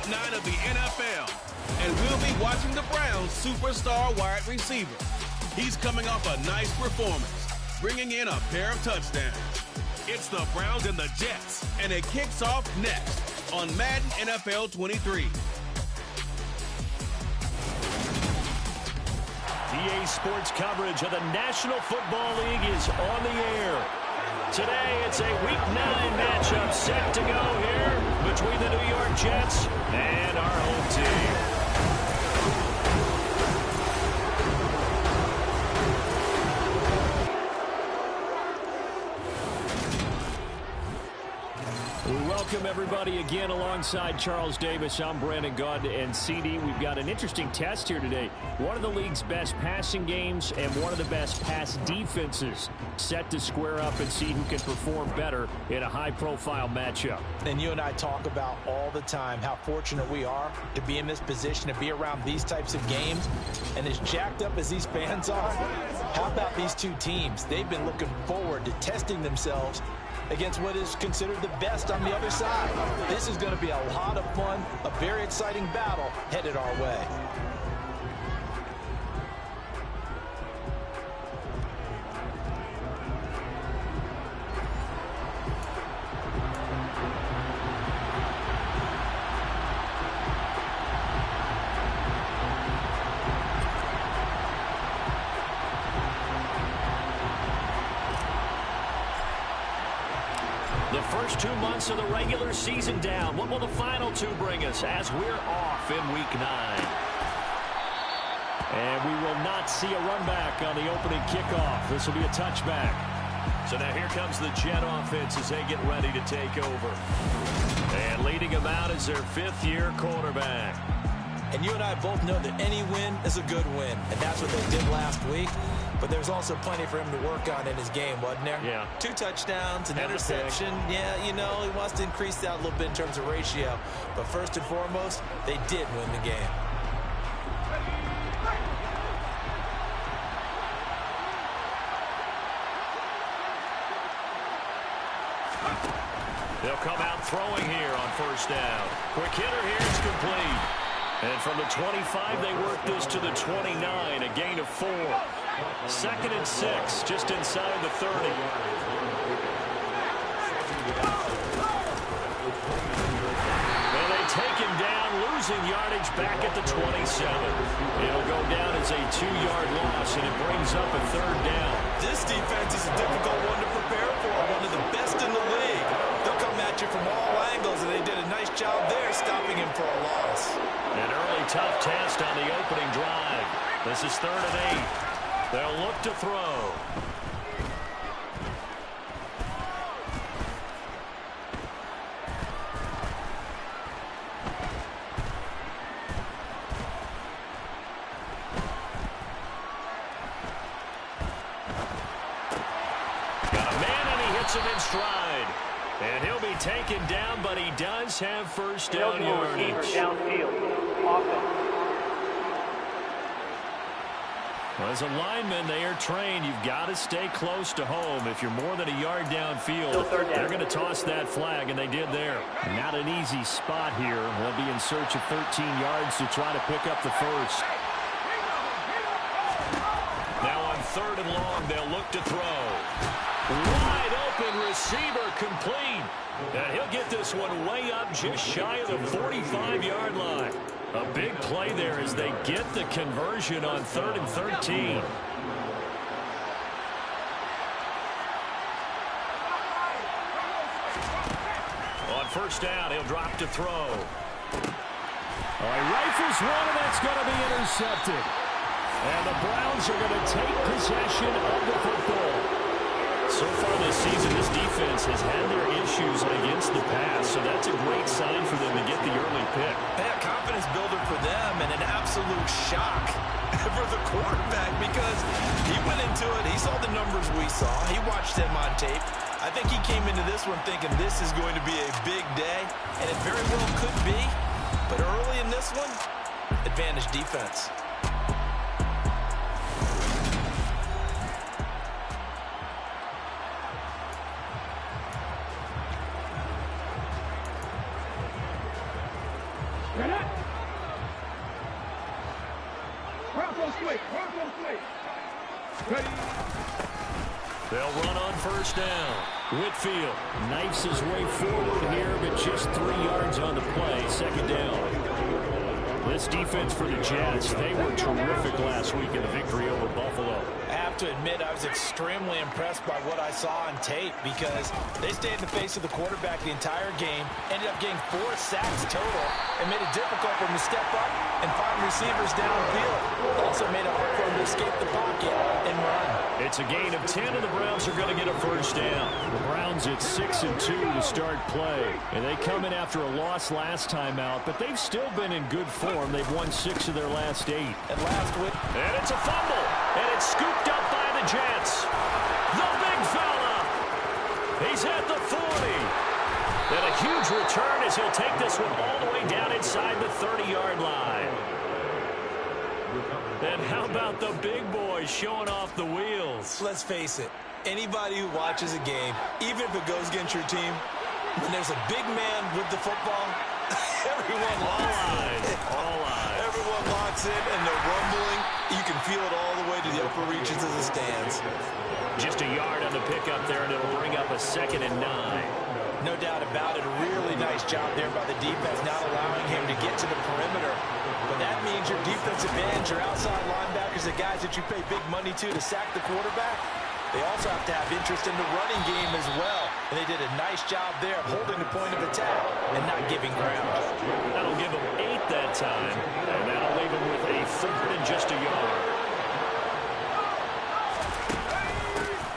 9 of the NFL. And we'll be watching the Browns' superstar wide receiver. He's coming off a nice performance, bringing in a pair of touchdowns. It's the Browns and the Jets, and it kicks off next on Madden NFL 23. EA Sports coverage of the National Football League is on the air. Today, it's a Week 9 matchup set to go here between the New York Jets and our home team. Welcome, everybody, again alongside Charles Davis. I'm Brandon Gaudin, and CD. We've got an interesting test here today. One of the league's best passing games and one of the best pass defenses set to square up and see who can perform better in a high-profile matchup. And you and I talk about all the time how fortunate we are to be in this position, to be around these types of games. And as jacked up as these fans are, how about these two teams? They've been looking forward to testing themselves against what is considered the best on the other side. This is going to be a lot of fun, a very exciting battle headed our way. The first 2 months of the regular season down. What will the final two bring us as we're off in Week 9? And we will not see a run back on the opening kickoff. This will be a touchback. So now here comes the Jet offense as they get ready to take over. And leading them out is their fifth-year quarterback. And you and I both know that any win is a good win. And that's what they did last week. But there's also plenty for him to work on in his game, wasn't there? Yeah. 2 touchdowns, an interception. Yeah, you know, he wants to increase that a little bit in terms of ratio. But first and foremost, they did win the game. They'll come out throwing here on first down. Quick hitter here, it's complete. And from the 25, they work this to the 29, a gain of 4. 2nd and 6, just inside the 30. And they take him down, losing yardage back at the 27. It'll go down as a 2-yard loss, and it brings up a 3rd down. This defense is a difficult one to prepare for, one of the best in the league. They'll come at you from all angles, and they did a nice job there stopping him for a loss. An early tough test on the opening drive. This is 3rd and 8. They'll look to throw. Got a man, and he hits him in stride. And he'll be taken down, but he does have first down yardage. Well, as a lineman, they are trained. You've got to stay close to home. If you're more than a yard downfield, they're going to toss that flag, and they did there. Not an easy spot here. They'll be in search of 13 yards to try to pick up the first. Now on 3rd and long, they'll look to throw. Wide open receiver complete. And he'll get this one way up just shy of the 45-yard line. A big play there as they get the conversion on 3rd and 13. On first down, he'll drop to throw. All right, rifles one, and that's going to be intercepted. And the Browns are going to take possession of the football. So far this season, this defense has had their issues against the pass, so that's a great sign for them to get the early pick. Yeah, confidence builder for them, and an absolute shock for the quarterback because he went into it. He saw the numbers we saw. He watched them on tape. I think he came into this one thinking this is going to be a big day, and it very well could be. But early in this one, advantage defense. They'll run on first down. Whitfield knifes his way forward here, but just 3 yards on the play. Second down. This defense for the Jets, they were terrific last week in the victory over Buffalo. I have to admit, I was extremely impressed by what I saw on tape because they stayed in the face of the quarterback the entire game, ended up getting 4 sacks total, and made it difficult for him to step up and find receivers downfield. Also made it hard for him to escape the pocket and run. It's a gain of 10, and the Browns are going to get a first down. The Browns at 6-2 to start play, and they come in after a loss last time out, but they've still been in good form. They've won 6 of their last 8. And last week, and it's a fumble, and it's scooped up by the Jets. The big fella. He's at the 40. Then a huge return as he'll take this one all the way down inside the 30-yard line. And how about the big boys showing off the wheels? Let's face it, anybody who watches a game, even if it goes against your team, when there's a big man with the football, everyone locks in. All eyes. Everyone locks in, and they're rumbling. You can feel it all the way to the upper reaches of the stands. Just a yard on the pickup there, and it'll bring up a 2nd and 9. No doubt about it. A really nice job there by the defense, not allowing him to get to the perimeter. But that means your defensive ends, your outside linebackers, the guys that you pay big money to sack the quarterback, they also have to have interest in the running game as well. And they did a nice job there of holding the point of attack and not giving ground. That'll give them 8 that time, and that'll leave them with a 3rd and just a yard.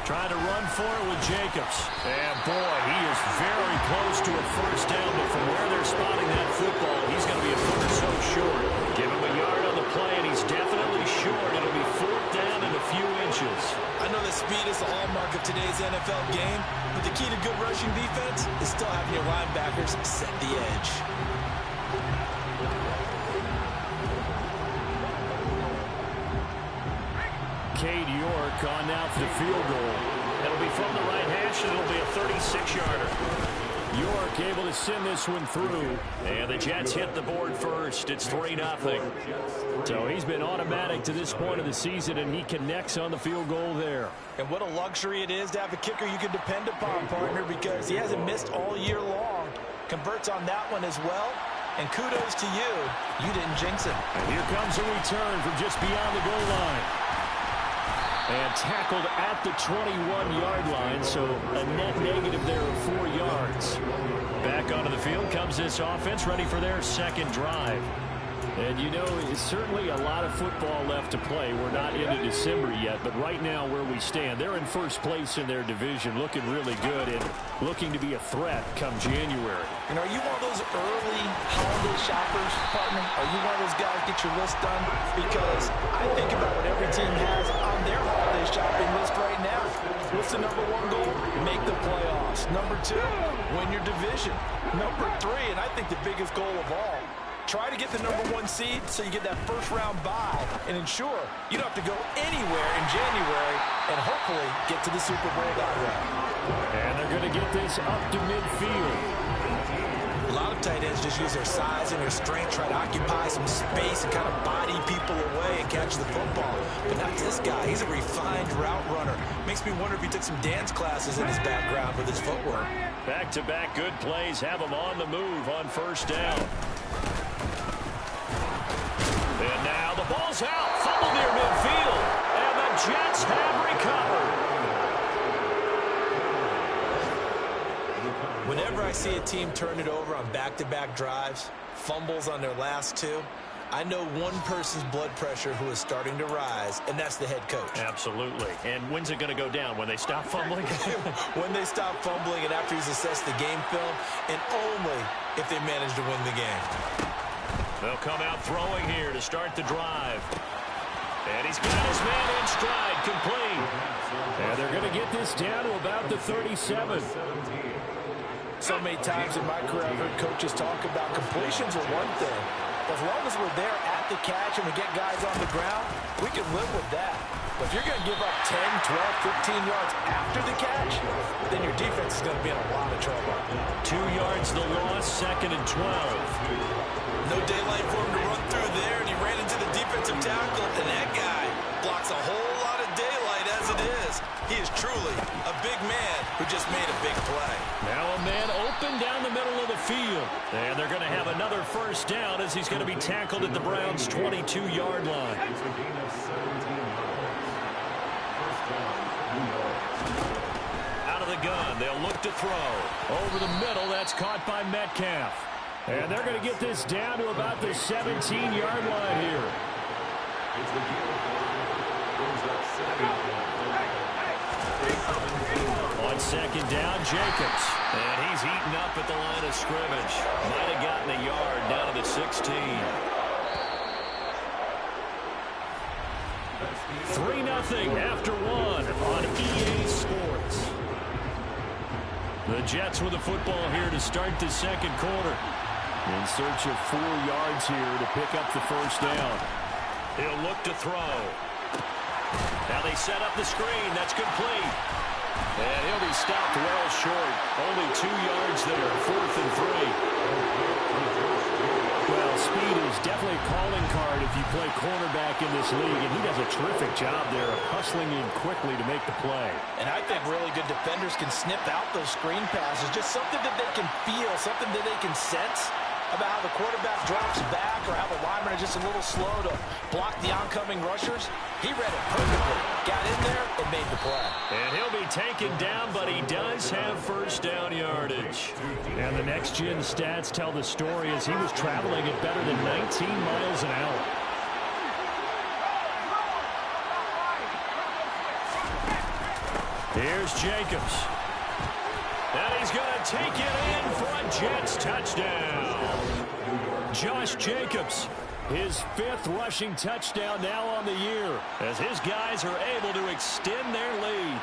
Trying to run for it with Jacobs. And, boy, he is very close to a first down, but from where they're spotting that football, he's going to be a foot or so short. Give him a yard on the play, and he's definitely short. It'll be 4th down and a few inches. I know that speed is the hallmark of today's NFL game, but the key to good rushing defense is still having your linebackers set the edge. Cade York on now for the field goal. It'll be from the right hash, and it'll be a 36-yarder. York able to send this one through, and the Jets hit the board first. It's 3-0. So he's been automatic to this point of the season, and he connects on the field goal there. And what a luxury it is to have a kicker you can depend upon, partner, because he hasn't missed all year long. Converts on that one as well, and kudos to you. You didn't jinx him. And here comes a return from just beyond the goal line. And tackled at the 21-yard line, so a net negative there of 4 yards. Back onto the field comes this offense, ready for their second drive. And, you know, it's certainly a lot of football left to play. We're not into December yet, but right now where we stand, they're in first place in their division, looking really good and looking to be a threat come January. And are you one of those early holiday shoppers, partner? Are you one of those guys get your list done? Because I think about what every team has on their holiday shopping list right now. What's the number 1 goal? Make the playoffs. Number 2, win your division. Number 3, and I think the biggest goal of all, try to get the number 1 seed so you get that first-round bye and ensure you don't have to go anywhere in January and hopefully get to the Super Bowl that way. And they're going to get this up to midfield. A lot of tight ends just use their size and their strength, try to occupy some space and kind of body people away and catch the football. But not this guy. He's a refined route runner. Makes me wonder if he took some dance classes in his background with his footwork. Back-to-back good plays have him on the move on first down. And now the ball's out. Fumble near midfield. And the Jets have recovered. Whenever I see a team turn it over on back-to-back drives, fumbles on their last 2, I know one person's blood pressure who is starting to rise, and that's the head coach. Absolutely. And when's it going to go down? When they stop fumbling? When they stop fumbling and after he's assessed the game film, and only if they manage to win the game. They'll come out throwing here to start the drive. And he's got his man in stride, complete. And they're going to get this down to about the 37. So many times in my career I've heard coaches talk about completions are one thing. As long as we're there at the catch and we get guys on the ground, we can live with that. But if you're going to give up 10, 12, 15 yards after the catch, then your defense is going to be in a lot of trouble. 2 yards the loss, 2nd and 12. No daylight for him to run through there, and he ran into the defensive tackle, and that guy just made a big play. Now a man open down the middle of the field. And they're going to have another first down as he's going to be tackled at the Browns' 22-yard line. Out of the gun, they'll look to throw. Over the middle, that's caught by Metcalf. And they're going to get this down to about the 17-yard line here. On second down, Jacobs. And he's eaten up at the line of scrimmage. Might have gotten a yard down to the 16. 3-0 after one on EA Sports. The Jets with the football here to start the second quarter. In search of 4 yards here to pick up the first down. He'll look to throw. Now they set up the screen. That's complete. And he'll be stopped well short. Only 2 yards there. 4th and 3. Well, speed is definitely a calling card if you play cornerback in this league. And he does a terrific job there of hustling in quickly to make the play. And I think really good defenders can snip out those screen passes. Just something that they can feel, something that they can sense about how the quarterback drops back or how the linemen are just a little slow to block the oncoming rushers. He read it perfectly, got in there, and made the play. And he'll be taken down, but he does have first down yardage. And the next-gen stats tell the story as he was traveling at better than 19 miles an hour. Here's Jacobs. And he's going to take it in for a Jets touchdown. Josh Jacobs, his 5th rushing touchdown now on the year, as his guys are able to extend their lead.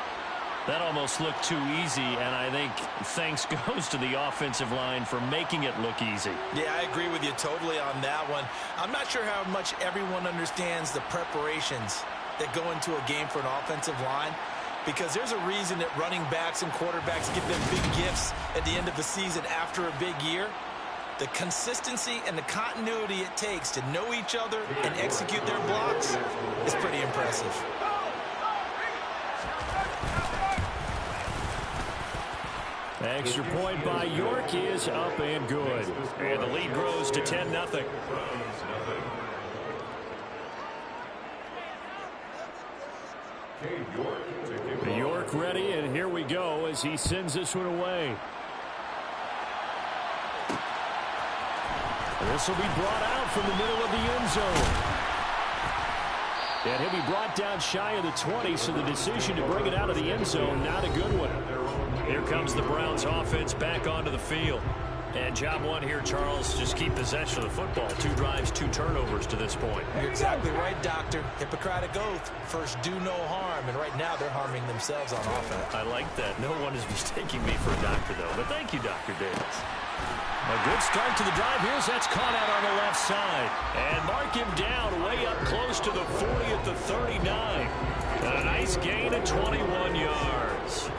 That almost looked too easy, and I think thanks goes to the offensive line for making it look easy. Yeah, I agree with you totally on that one. I'm not sure how much everyone understands the preparations that go into a game for an offensive line, because there's a reason that running backs and quarterbacks get them big gifts at the end of the season after a big year. The consistency and the continuity it takes to know each other and execute their blocks is pretty impressive. Extra point by York is up and good. And the lead grows to 10-0. York ready, and here we go as he sends this one away. This will be brought out from the middle of the end zone. And he'll be brought down shy of the 20, so the decision to bring it out of the end zone, not a good one. Here comes the Browns offense back onto the field. And job one here, Charles, just keep possession of the football. 2 drives, 2 turnovers to this point. You're exactly right, Doctor. Hippocratic oath. First, do no harm. And right now, they're harming themselves on offense. I like that. No one is mistaking me for a doctor, though. But thank you, Dr. Davis. A good start to the drive. That's caught out on the left side. And mark him down way up close to the 40 at the 39. A nice gain of 21 yards.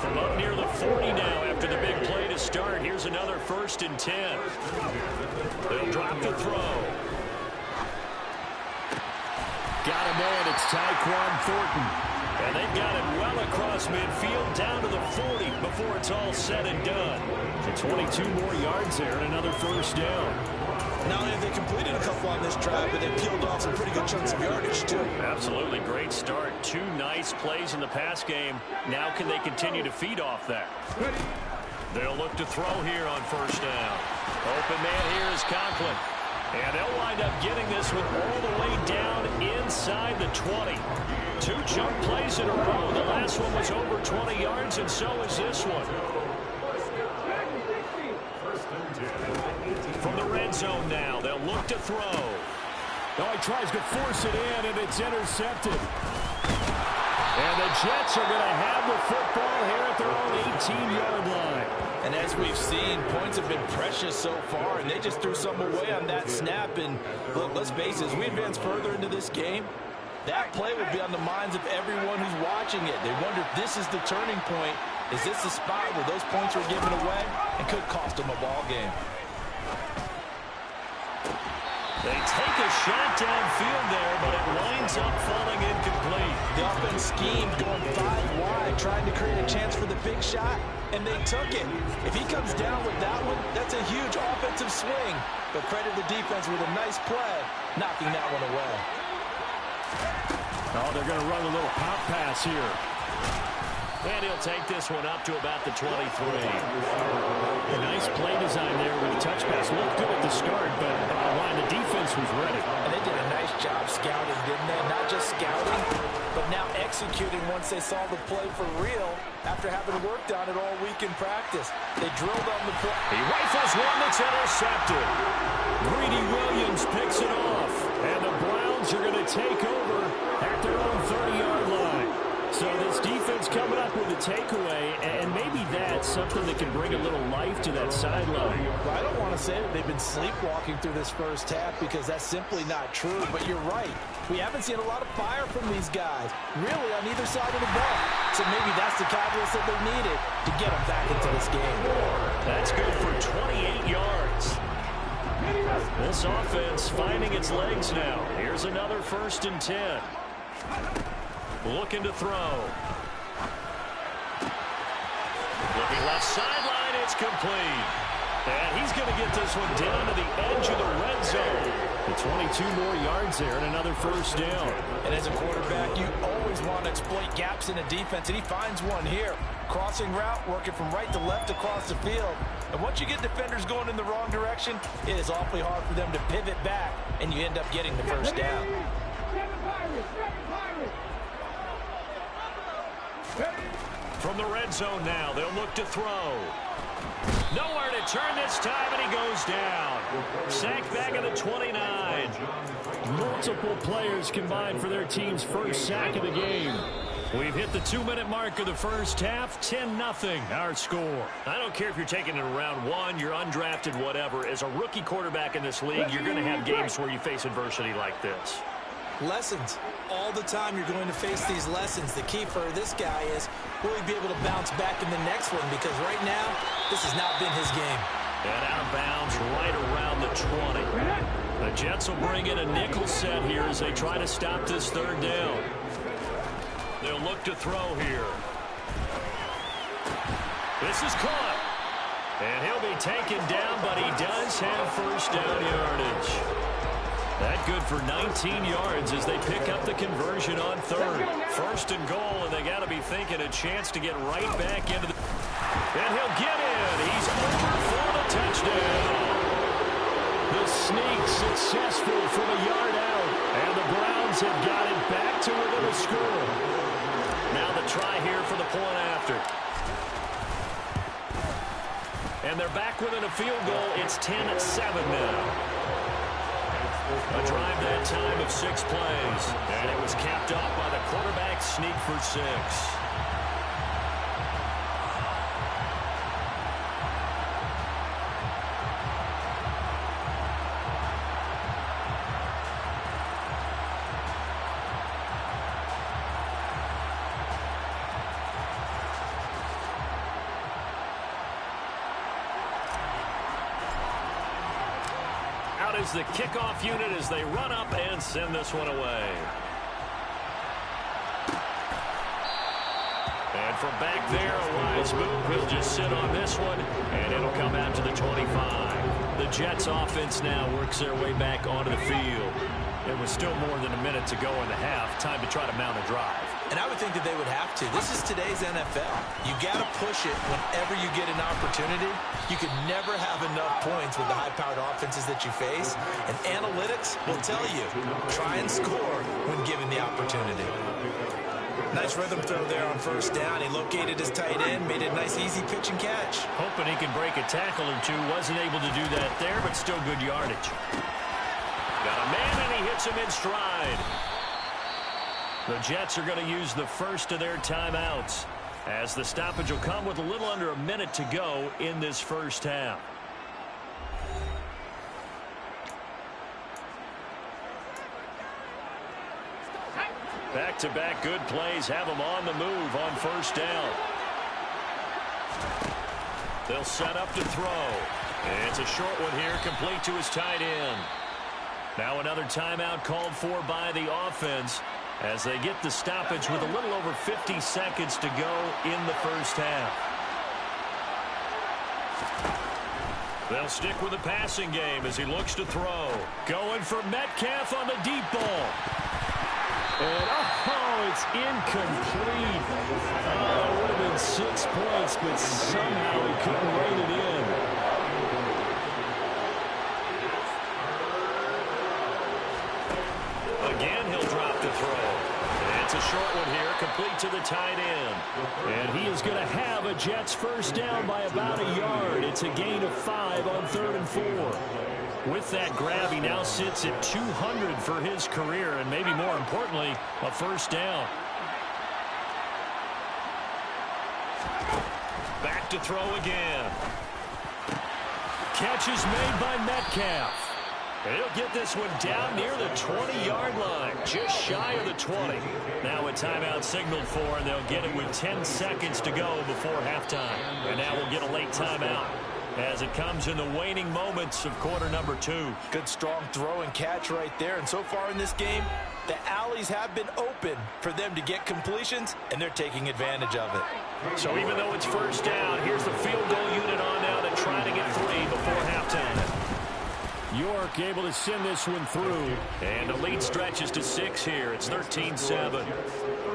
From up near the 40 now after the big play to start. Here's another 1st and 10. They'll drop the throw. Got him in. It's Tyquan Thornton. And they've got it well across midfield down to the 40 before it's all said and done. So 22 more yards there and another first down. Not only have they completed a couple on this drive, but they peeled off some pretty good chunks of yardage, too. Absolutely. Great start. 2 nice plays in the pass game. Now can they continue to feed off that? They'll look to throw here on first down. Open man here is Conklin. And they'll wind up getting this one all the way down inside the 20. 2 jump plays in a row. The last one was over 20 yards, and so is this one. From the red zone now, they'll look to throw. Oh, he tries to force it in, and it's intercepted. And the Jets are going to have the football here at their own 18-yard line. And as we've seen, points have been precious so far, and they just threw some away on that snap. And look, let's face it, as we advance further into this game, that play will be on the minds of everyone who's watching it. They wonder if this is the turning point. Is this the spot where those points were given away and could cost them a ball game? They take a shot downfield there, but it winds up falling incomplete. The offense schemed going 5 wide, trying to create a chance for the big shot, and they took it. If he comes down with that one, that's a huge offensive swing. But credit the defense with a nice play, knocking that one away. Oh, they're going to run a little pop pass here. And he'll take this one up to about the 23. A nice play design there with a touch pass. Looked good at the start, but bottom line, the defense was ready. And they did a nice job scouting, didn't they? Not just scouting, but now executing once they saw the play for real after having worked on it all week in practice. They drilled on the play. He rifles one that's intercepted. Greedy Williams picks it off. And the Browns are going to take over at their own 30-yard line. So this defense coming up with a takeaway, and maybe that's something that can bring a little life to that sideline. Well, I don't want to say that they've been sleepwalking through this first half because that's simply not true, but you're right. We haven't seen a lot of fire from these guys, really, on either side of the ball. So maybe that's the catalyst that they needed to get them back into this game. That's good for 28 yards. This offense finding its legs now. Here's another 1st and 10. Looking to throw. Looking left sideline, it's complete. And he's going to get this one down to the edge of the red zone. The 22 more yards there and another 1st down. And as a quarterback, you always want to exploit gaps in a defense, and he finds one here. Crossing route, working from right to left across the field. And once you get defenders going in the wrong direction, it is awfully hard for them to pivot back, and you end up getting the 1st down. From the red zone now, they'll look to throw. Nowhere to turn this time, and he goes down. Sacked back at the 29. Multiple players combined for their team's 1st sack of the game. We've hit the 2-minute mark of the first half. 10-0 our score. I don't care if you're taking it in round 1, you're undrafted, whatever. As a rookie quarterback in this league, you're going to have games where you face adversity like this. Lessons. All the time you're going to face these lessons. The key for this guy is, will he be able to bounce back in the next one? Because right now, this has not been his game. And out of bounds right around the 20. The Jets will bring in a nickel set here as they try to stop this 3rd down. They'll look to throw here. This is caught. And he'll be taken down, but he does have 1st down yardage. That good for 19 yards as they pick up the conversion on 3rd. 1st and goal, and they got to be thinking a chance to get right back into the... And he'll get in. He's over for the touchdown. The sneak successful from a yard out. And the Browns have got it back to within a score. Now the try here for the point after. And they're back within a field goal. It's 10-7 now. A drive that time of 6 plays. And it was capped off by the quarterback sneak for 6. Is the kickoff unit as they run up and send this one away. And from back there, a wise move. He'll just sit on this one, and it'll come out to the 25. The Jets offense now works their way back onto the field. It was still more than a minute to go in the half. Time to try to mount a drive. And I would think that they would have to. This is today's NFL. You got to push it whenever you get an opportunity. You can never have enough points with the high-powered offenses that you face. And analytics will tell you, try and score when given the opportunity. Nice rhythm throw there on 1st down. He located his tight end, made it a nice easy pitch and catch. Hoping he can break a tackle or two. Wasn't able to do that there, but still good yardage. Got a man, and he hits him in stride. The Jets are going to use the 1st of their timeouts as the stoppage will come with a little under a minute to go in this first half. Back-to-back good plays have them on the move on 1st down. They'll set up to throw. It's a short one here, complete to his tight end. Now another timeout called for by the offense. as they get the stoppage with a little over 50 seconds to go in the first half. They'll stick with the passing game as he looks to throw. Going for Metcalf on the deep ball. And, oh, it's incomplete. Oh, it would have been 6 points, but somehow he couldn't rein it in. Again, he'll drop the throw. It's a short one here, complete to the tight end. And he is going to have a Jets first down by about a yard. It's a gain of 5 on 3rd and 4. With that grab, he now sits at 200 for his career, and maybe more importantly, a first down. Back to throw again. Catch is made by Metcalf. He'll get this one down near the 20-yard line, just shy of the 20. Now a timeout signaled for, and they'll get it with 10 seconds to go before halftime. And now we'll get a late timeout as it comes in the waning moments of quarter number 2. Good strong throw and catch right there. And so far in this game, the alleys have been open for them to get completions, and they're taking advantage of it. So even though it's first down, here's the field goal unit on now to try to get 3 before halftime. York able to send this one through. And the lead stretches to 6 here. It's 13-7.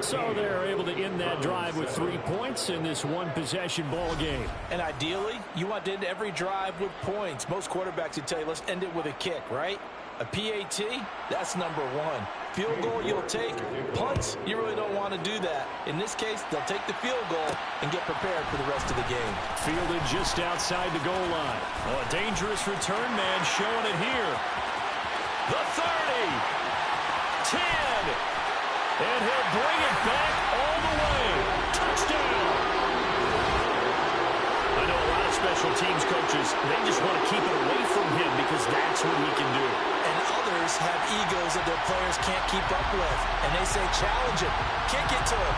So they're able to end that drive with 3 points in this one-possession ball game. And ideally, you want to end every drive with points. Most quarterbacks would tell you, let's end it with a kick, right? A PAT, that's number 1. Field goal you'll take. Punts, you really don't want to do that. In this case, they'll take the field goal and get prepared for the rest of the game. Fielded just outside the goal line. Oh, a dangerous return man showing it here. The 30. 10. And he'll bring it back all the way. Touchdown. I know a lot of special teams coaches, they just want to keep it away from him because that's what he can do. And others have egos that their players can't keep up with. And they say, challenge him. Kick it to him.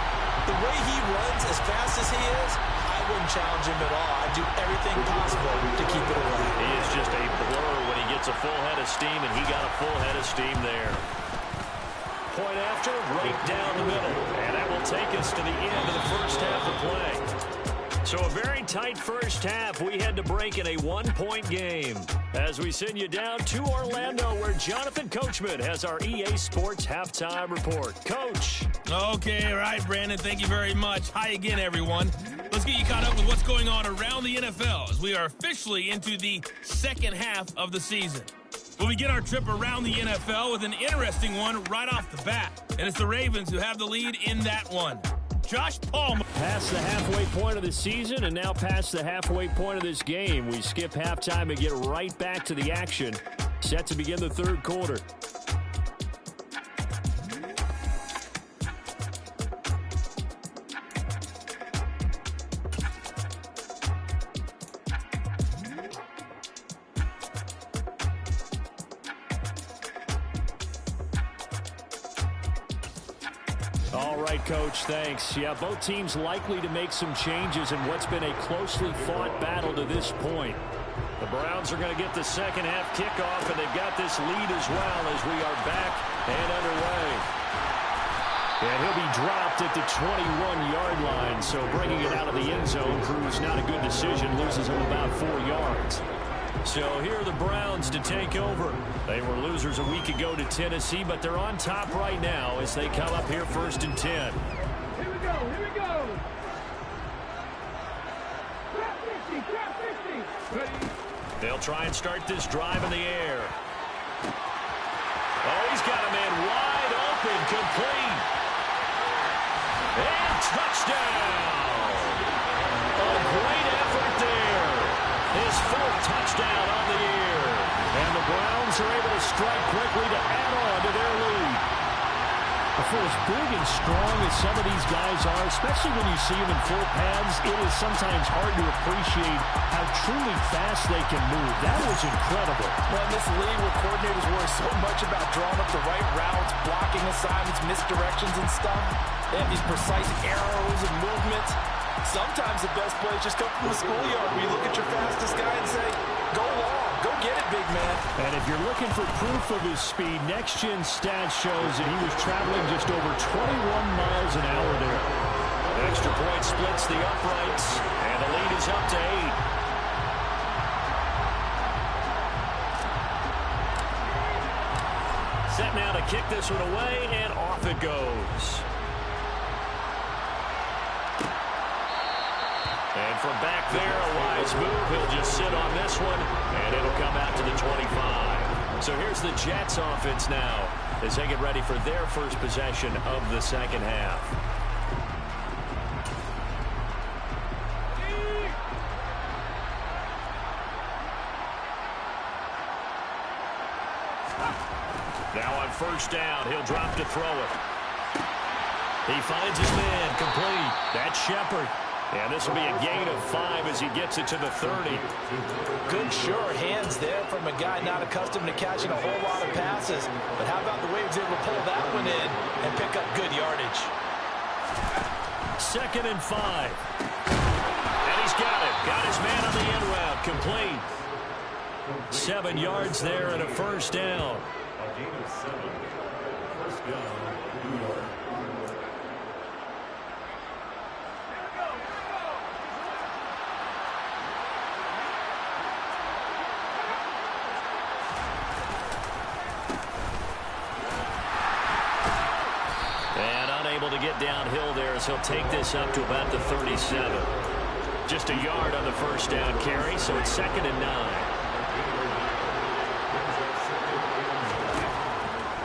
The way he runs as fast as he is, I wouldn't challenge him at all. I'd do everything possible to keep it away. He is just a blur when he gets a full head of steam, and he got a full head of steam there. Point after, right down the middle. And that will take us to the end of the first half of play. So a very tight first half. We had to break in a 1-point game as we send you down to Orlando, where Jonathan Coachman has our EA Sports halftime report. Coach. Okay, all right, Brandon. Thank you very much. Hi again, everyone. Let's get you caught up with what's going on around the NFL as we are officially into the second half of the season. We'll begin our trip around the NFL with an interesting one right off the bat. And it's the Ravens who have the lead in that one. Josh Palmer. Past the halfway point of the season and now past the halfway point of this game. We skip halftime and get right back to the action. Set to begin the third quarter. All right, Coach, thanks. Yeah, both teams likely to make some changes in what's been a closely fought battle to this point. The Browns are going to get the second half kickoff, and they've got this lead as well as we are back and underway. And he'll be dropped at the 21-yard line, so bringing it out of the end zone proves not a good decision, loses him about 4 yards. So here are the Browns to take over. They were losers a week ago to Tennessee, but they're on top right now as they come up here 1st and 10. Here we go, here we go. Trap 50. Ready? They'll try and start this drive in the air. Oh, he's got a man wide open, complete. And touchdown. A great effort there. His 4th touchdown on the year. And the Browns are able to strike quickly to add on to their lead. For as big and strong as some of these guys are, especially when you see them in full pads, it is sometimes hard to appreciate how truly fast they can move. That was incredible. Well, in this league where coordinators worry so much about drawing up the right routes, blocking assignments, misdirections and stuff, they have these precise arrows and movements. Sometimes the best plays just come from the schoolyard where you look at your fastest guy and say, Go long. Go get it, big man. And if you're looking for proof of his speed, next-gen stats shows that he was traveling just over 21 miles an hour there. Extra point splits the uprights, and the lead is up to 8. Set now to kick this one away, and off it goes. And from back there, a wise move. He'll just sit on this one, and it'll come out to the 25. So here's the Jets offense now as they get ready for their first possession of the second half. Now on first down, he'll drop to throw it. He finds his man, complete. That's Shepard. And this will be a gain of 5 as he gets it to the 30. Good, sure hands there from a guy not accustomed to catching a whole lot of passes. But how about the way he was able to pull that one in and pick up good yardage? 2nd and 5. And he's got it. Got his man on the end route. Complete. 7 yards there and a first down. To get downhill there as he'll take this up to about the 37. Just a yard on the first down carry, so it's 2nd and 9.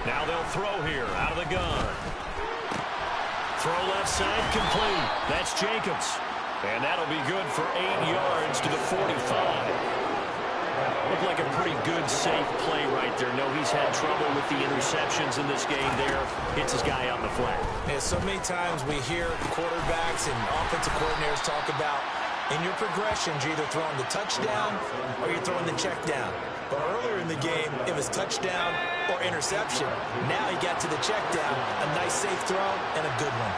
Now they'll throw here out of the gun. Throw left side, complete. That's Jacobs. And that'll be good for 8 yards to the 45. Looked like a pretty good, safe play right there. No, he's had trouble with the interceptions in this game there. Hits his guy out in the flat. Yeah, so many times we hear quarterbacks and offensive coordinators talk about in your progressions, you're either throwing the touchdown or you're throwing the check down. But earlier in the game, it was touchdown or interception. Now he got to the check down. A nice, safe throw and a good one.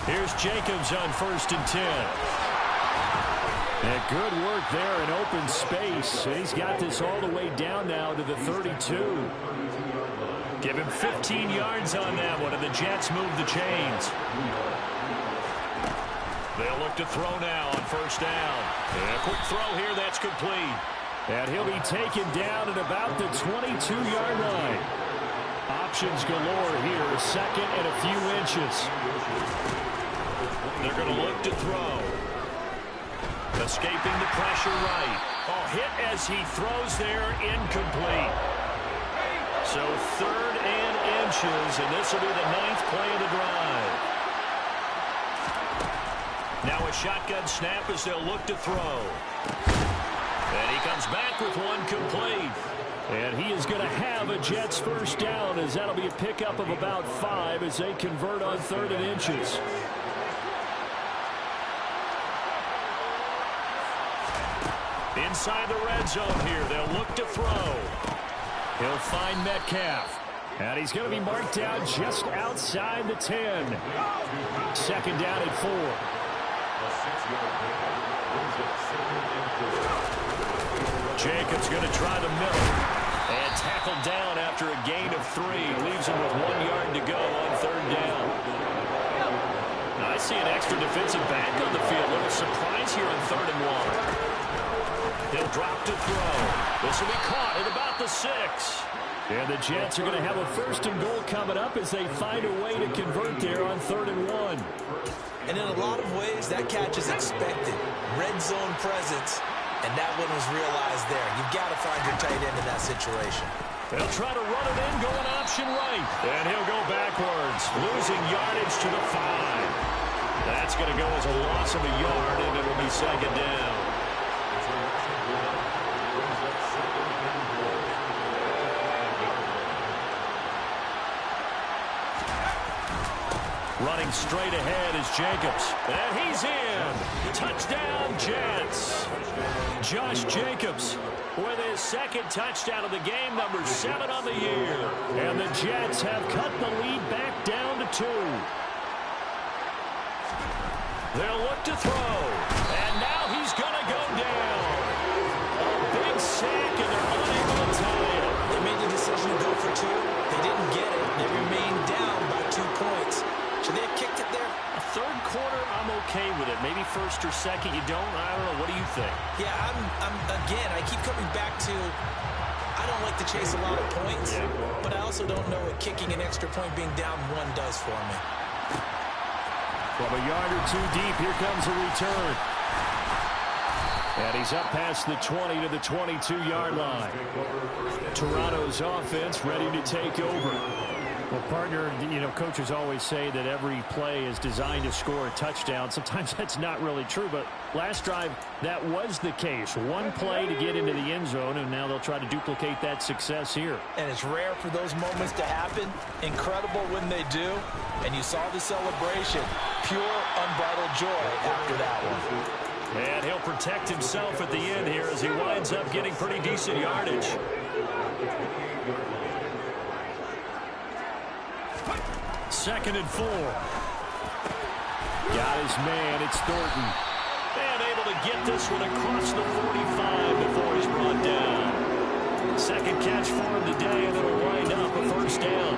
Here's Jacobs on 1st and 10. And good work there in open space. And he's got this all the way down now to the 32. Give him 15 yards on that one, and the Jets move the chains. They'll look to throw now on first down. And a quick throw here, that's complete. And he'll be taken down at about the 22-yard line. Options galore here, 2nd and a few inches. They're going to look to throw. Escaping the pressure right. Oh, hit as he throws there, incomplete. So 3rd and inches, and this will be the 9th play of the drive. Now a shotgun snap as they'll look to throw. And he comes back with one complete. And he is going to have a Jets first down, as that'll be a pickup of about 5 as they convert on 3rd and inches. Inside the red zone here, they'll look to throw. He'll find Metcalf. And he's going to be marked down just outside the 10. 2nd down and 4. Jacobs going to try the middle. And tackled down after a gain of 3. Leaves him with 1 yard to go on 3rd down. Now I see an extra defensive back on the field. A little surprise here on 3rd and 1. He'll drop to throw. This will be caught at about the 6. And the Jets are going to have a 1st and goal coming up as they find a way to convert there on 3rd and 1. And in a lot of ways, that catch is expected. Red zone presence, and that one was realized there. You've got to find your tight end in that situation. They'll try to run it in, going option right. And he'll go backwards, losing yardage to the 5. That's going to go as a loss of a yard, and it'll be 2nd down. Running straight ahead is Jacobs. And he's in. Touchdown, Jets. Josh Jacobs with his 2nd touchdown of the game, number 7 on the year. And the Jets have cut the lead back down to 2. They'll look to throw. And now he's going to go down. A big sack, and they're unable to tie it. They made the decision to go for two. They didn't get it. They remained down by 2 points. Should they have kicked it there? A third quarter, I'm okay with it. Maybe first or second, you don't. I don't know. What do you think? Yeah, again, I keep coming back to I don't like to chase a lot of points, but I also don't know what kicking an extra point being down 1 does for me. From a yard or 2 deep, here comes a return. And he's up past the 20 to the 22-yard line. Toronto's offense ready to take over. Well, partner, you know, coaches always say that every play is designed to score a touchdown. Sometimes that's not really true, but last drive, that was the case. 1 play to get into the end zone, and now they'll try to duplicate that success here. And it's rare for those moments to happen. Incredible when they do. And you saw the celebration. Pure, unbridled joy after that one. And he'll protect himself at the end here as he winds up getting pretty decent yardage. Second and 4. Got his man. It's Thornton. And able to get this one across the 45 before he's brought down. Second catch for him today, and it'll wind up a first down.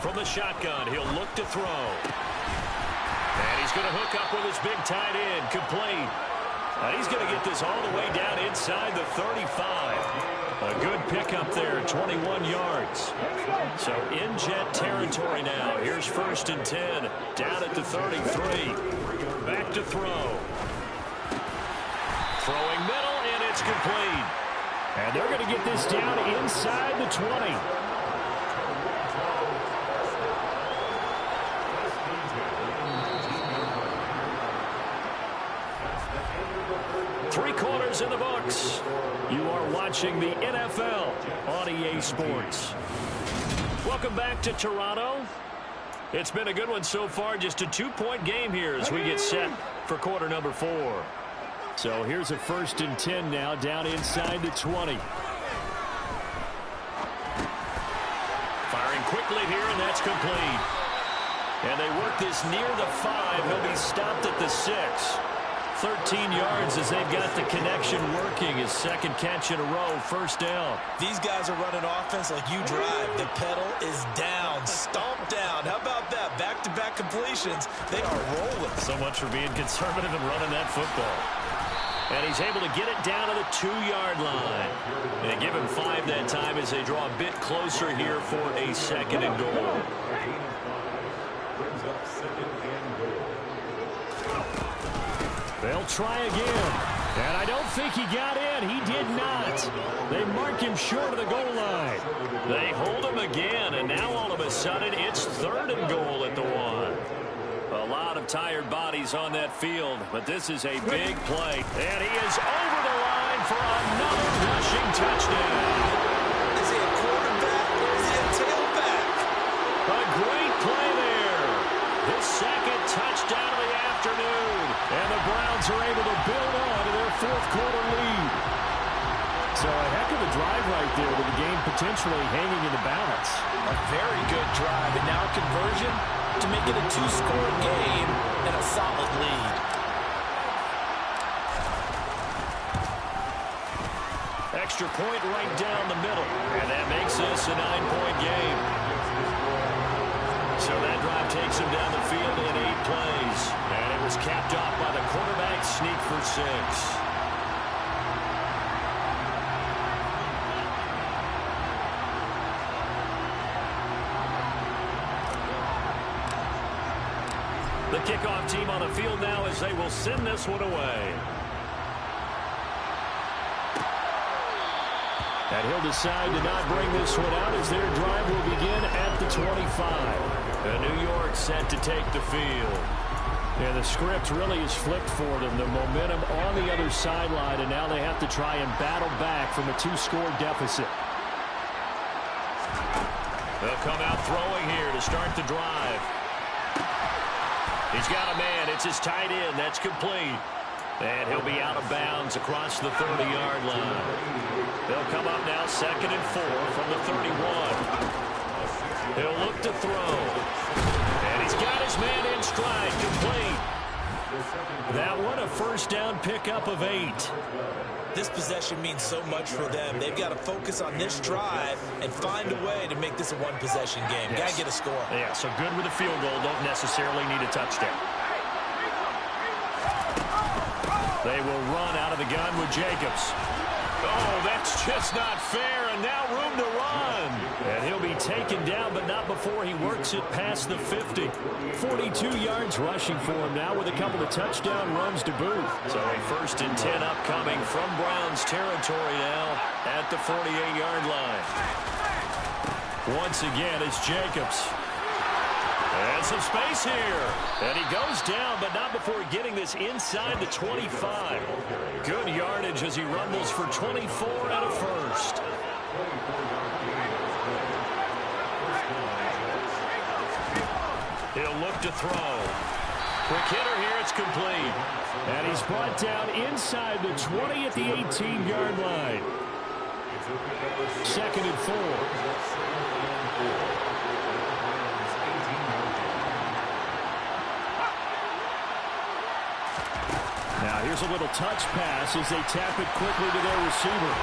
From the shotgun, he'll look to throw. And he's going to hook up with his big tight end. Complete. And he's going to get this all the way down inside the 35. A good pickup there, 21 yards. So in jet territory now. Here's first and 10, down at the 33. Back to throw. Throwing middle, and it's complete. And they're going to get this down inside the 20. Three-quarters in the books. You are watching the NFL on EA Sports. Welcome back to Toronto. It's been a good one so far. Just a 2-point game here as we get set for quarter number 4. So here's a first and 10 now, down inside the 20. Firing quickly here, and that's complete. And they work this near the 5. He'll be stopped at the 6. 13 yards as they've got the connection working. His second catch in a row, first down. These guys are running offense like you drive. The pedal is down, stomped down. How about that? Back-to-back completions. They are rolling. So much for being conservative and running that football. And he's able to get it down to the 2-yard line. And they give him 5 that time as they draw a bit closer here for a second and goal. They'll try again. And I don't think he got in. He did not. They mark him short of the goal line. They hold him again, and now all of a sudden it's third and goal at the 1. A lot of tired bodies on that field, but this is a big play. And he is over the line for another rushing touchdown. Is he a quarterback or is he a tailback? A great play there. His second touchdown of the afternoon. And the Browns are able to build on to their 4th quarter lead. So a heck of a drive right there with the game potentially hanging in the balance. A very good drive, and now conversion to make it a 2-score game and a solid lead. Extra point right down the middle. And that makes this a 9-point game. So that drive takes him down the field in 8 plays. And it was capped off by the quarterback sneak for 6. The kickoff team on the field now as they will send this one away. And he'll decide to not bring this one out as their drive will begin at the 25. And New York set to take the field. Yeah, the script really is flipped for them. The momentum on the other sideline, and now they have to try and battle back from a 2-score deficit. They'll come out throwing here to start the drive. He's got a man. It's his tight end. That's complete. And he'll be out of bounds across the 30-yard line. They'll come up now 2nd and 4 from the 31. He'll look to throw. And he's got his man in stride, complete. That one a first down pickup of 8. This possession means so much for them. They've got to focus on this drive and find a way to make this a one-possession game. Yes. Got to get a score. Yeah, so good with a field goal. Don't necessarily need a touchdown. They will run out of the gun with Jacobs. Oh, that's just not fair, and now room to run. And he'll be taken down, but not before he works it past the 50. 42 yards rushing for him now with a couple of touchdown runs to boot. So a 1st and 10 upcoming from Browns territory now at the 48-yard line. Once again, it's Jacobs. And some space here. And he goes down, but not before getting this inside the 25. Good yardage as he rumbles for 24 and a first. He'll look to throw. Quick hitter here, it's complete. And he's brought down inside the 20 at the 18-yard line. 2nd and 4. Now here's a little touch pass as they tap it quickly to their receiver.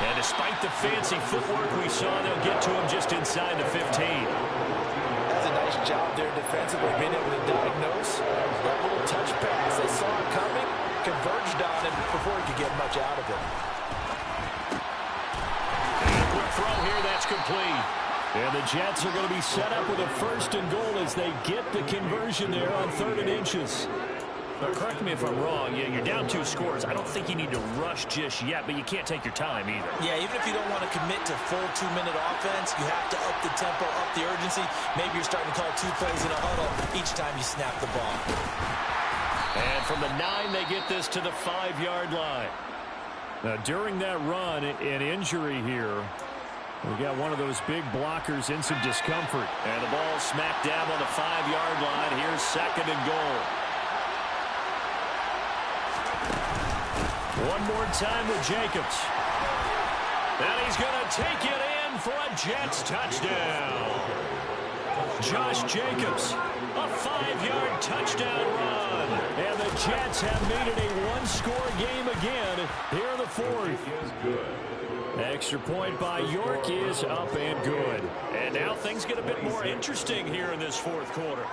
And despite the fancy footwork we saw, they'll get to him just inside the 15. That's a nice job there defensively, being able to diagnose that little touch pass. They saw it coming, converged on him before he could get much out of it. And a quick throw here, that's complete. And the Jets are going to be set up with a 1st and goal as they get the conversion there on 3rd and inches. But correct me if I'm wrong, you're down 2 scores. I don't think you need to rush just yet, but you can't take your time either. Yeah, even if you don't want to commit to full 2-minute offense, you have to up the tempo, up the urgency. Maybe you're starting to call 2 plays in a huddle each time you snap the ball. And from the 9, they get this to the 5-yard line. Now, during that run, an injury here. We got one of those big blockers in some discomfort. And the ball smack dab on the 5-yard line. Here's 2nd and goal. One more time with Jacobs. And he's going to take it in for a Jets touchdown. Josh Jacobs, a 5-yard touchdown run. And the Jets have made it a one-score game again here in the 4th. Extra point by York is up and good. And now things get a bit more interesting here in this 4th quarter.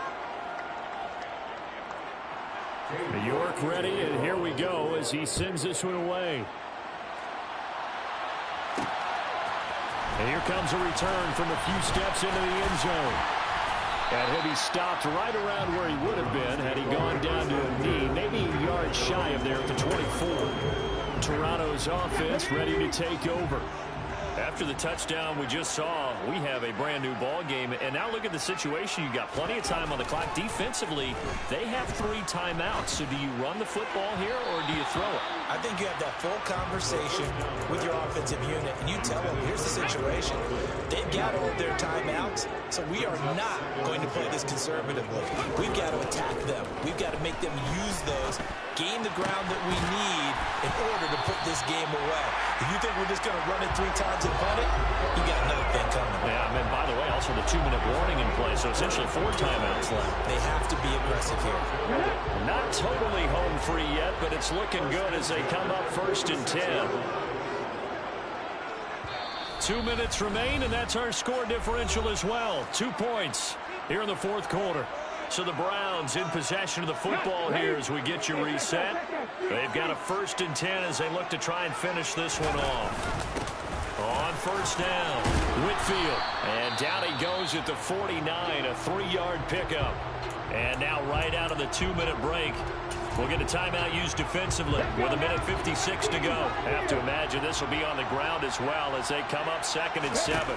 York ready, and here we go as he sends this one away. And here comes a return from a few steps into the end zone. And he'll be stopped right around where he would have been had he gone down to a knee, maybe a yard shy of there at the 24. Toronto's offense ready to take over. After the touchdown we just saw, we have a brand new ball game. And now look at the situation. You got plenty of time on the clock. Defensively, they have 3 timeouts. So do you run the football here or do you throw it? I think you have that full conversation with your offensive unit, and you tell them, here's the situation. They've got all their timeouts, so we are not going to play this conservatively. We've got to attack them. We've got to make them use those, gain the ground that we need in order to put this game away. If you think we're just going to run it 3 times and punt it, you got another thing coming. Yeah, I mean, by the way, also the 2-minute warning in play, so essentially 4 timeouts left. They have to be aggressive here. Not totally home free yet, but it's looking good as they come up 1st and 10. 2 minutes remain, and that's our score differential as well. 2 points here in the 4th quarter. So the Browns in possession of the football here as we get you reset. They've got a 1st and 10 as they look to try and finish this one off. On 1st down, Whitfield. And down he goes at the 49, a 3-yard pickup. And now right out of the 2-minute break, we'll get a timeout used defensively with 1:56 to go. Have to imagine this will be on the ground as well as they come up 2nd and 7.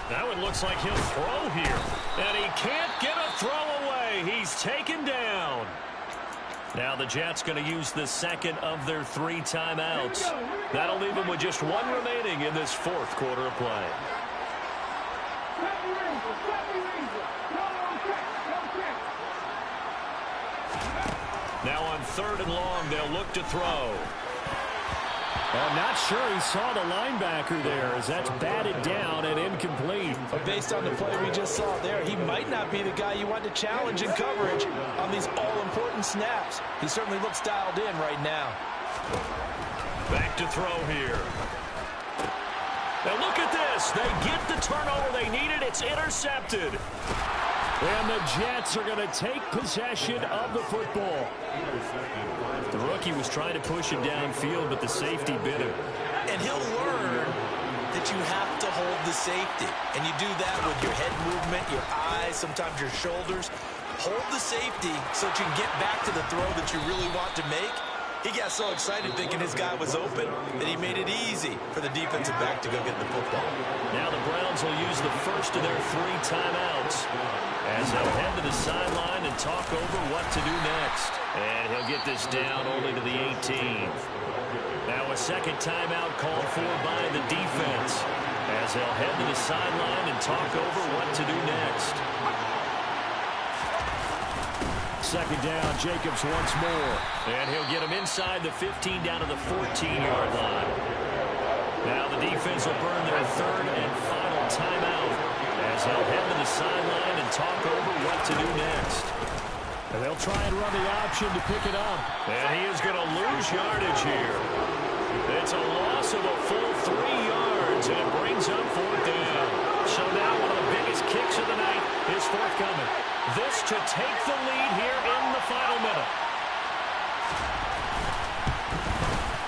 Now it looks like he'll throw here. And he can't get a throw away. He's taken down. Now the Jets going to use the 2nd of their 3 timeouts. That'll leave them with just 1 remaining in this 4th quarter of play. Now on 3rd and long, they'll look to throw. I'm not sure he saw the linebacker there, as that's batted down and incomplete. But based on the play we just saw there, he might not be the guy you want to challenge in coverage on these all-important snaps. He certainly looks dialed in right now. Back to throw here. Now look at this. They get the turnover they needed. It's intercepted. And the Jets are going to take possession of the football. The rookie was trying to push it downfield, but the safety bit him. And he'll learn that you have to hold the safety. And you do that with your head movement, your eyes, sometimes your shoulders. Hold the safety so that you can get back to the throw that you really want to make. He got so excited thinking his guy was open that he made it easy for the defensive back to go get the football. Now the Browns will use the first of their 3 timeouts as they'll head to the sideline and talk over what to do next. And he'll get this down only to the 18. Now a second timeout called for by the defense as they'll head to the sideline and talk over what to do next. Second down, Jacobs once more. And he'll get him inside the 15 down to the 14-yard line. Now the defense will burn their third and final timeout as they'll head to the sideline and talk over what to do next. And they'll try and run the option to pick it up. And he is going to lose yardage here. It's a loss of a full 3 yards, and it brings up 4th down. So now one of the biggest kicks of the night is forthcoming. This to take the lead here in the final minute.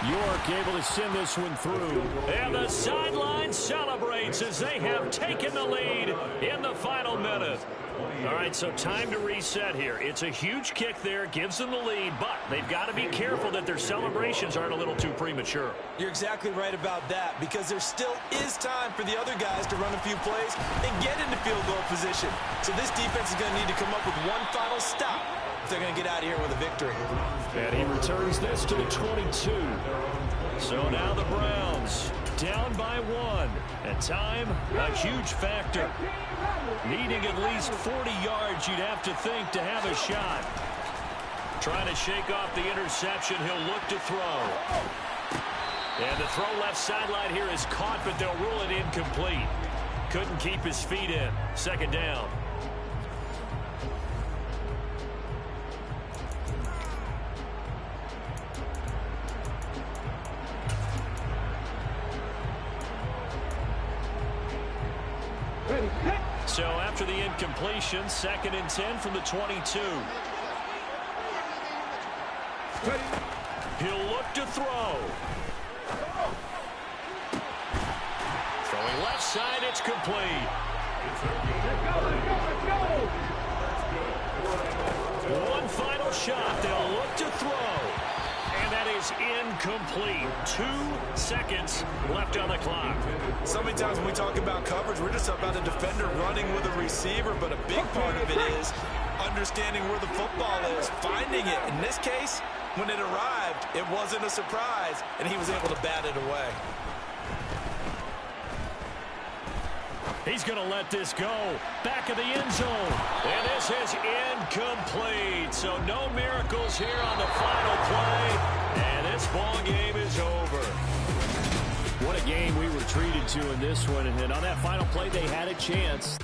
York able to send this one through. And the sideline celebrates as they have taken the lead in the final minute. All right, so time to reset here. It's a huge kick there, gives them the lead, but they've got to be careful that their celebrations aren't a little too premature. You're exactly right about that, because there still is time for the other guys to run a few plays and get into field goal position. So this defense is going to need to come up with one final stop if they're going to get out of here with a victory. And he returns this to the 22. So now the Browns down by 1. And time, a huge factor. Needing at least 40 yards, you'd have to think, to have a shot. Trying to shake off the interception. He'll look to throw. And the throw left sideline here is caught, but they'll rule it incomplete. Couldn't keep his feet in. Second down. So after the incompletion, 2nd and 10 from the 22. He'll look to throw. Throwing left side, it's complete. One final shot, they'll look to throw. And that is incomplete. 2 seconds left on the clock. So many times when we talk about coverage, we're just about a defender running with a receiver, but a big part of it is understanding where the football is, finding it. In this case, when it arrived, it wasn't a surprise, and he was able to bat it away. He's going to let this go. Back of the end zone. And this is incomplete. So no miracles here on the final play. And this ball game is over. What a game we were treated to in this one. And on that final play, they had a chance.